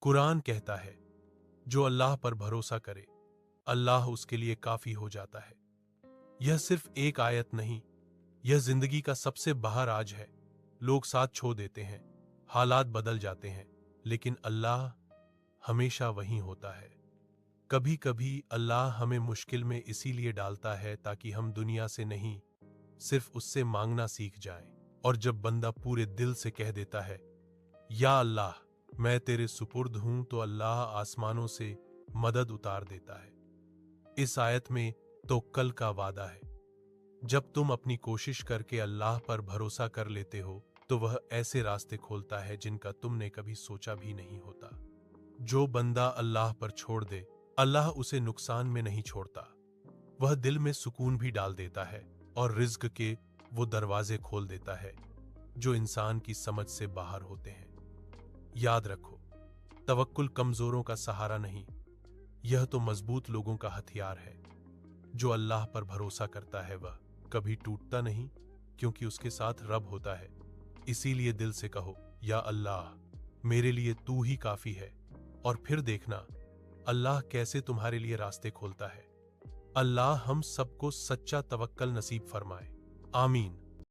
कुरान कहता है, जो अल्लाह पर भरोसा करे अल्लाह उसके लिए काफी हो जाता है। यह सिर्फ एक आयत नहीं, यह जिंदगी का सबसे बड़ा राज है। लोग साथ छोड़ देते हैं, हालात बदल जाते हैं, लेकिन अल्लाह हमेशा वहीं होता है। कभी कभी अल्लाह हमें मुश्किल में इसीलिए डालता है ताकि हम दुनिया से नहीं, सिर्फ उससे मांगना सीख जाएं। और जब बंदा पूरे दिल से कह देता है, या अल्लाह मैं तेरे सुपुर्द हूं, तो अल्लाह आसमानों से मदद उतार देता है। इस आयत में तवक्कुल का वादा है। जब तुम अपनी कोशिश करके अल्लाह पर भरोसा कर लेते हो, तो वह ऐसे रास्ते खोलता है जिनका तुमने कभी सोचा भी नहीं होता। जो बंदा अल्लाह पर छोड़ दे, अल्लाह उसे नुकसान में नहीं छोड़ता। वह दिल में सुकून भी डाल देता है और रिज्क के वो दरवाजे खोल देता है जो इंसान की समझ से बाहर होते हैं। याद रखो, तवक्कुल कमजोरों का सहारा नहीं, यह तो मजबूत लोगों का हथियार है। जो अल्लाह पर भरोसा करता है वह कभी टूटता नहीं, क्योंकि उसके साथ रब होता है। इसीलिए दिल से कहो, या अल्लाह मेरे लिए तू ही काफी है, और फिर देखना अल्लाह कैसे तुम्हारे लिए रास्ते खोलता है। अल्लाह हम सबको सच्चा तवक्कुल नसीब फरमाए। आमीन।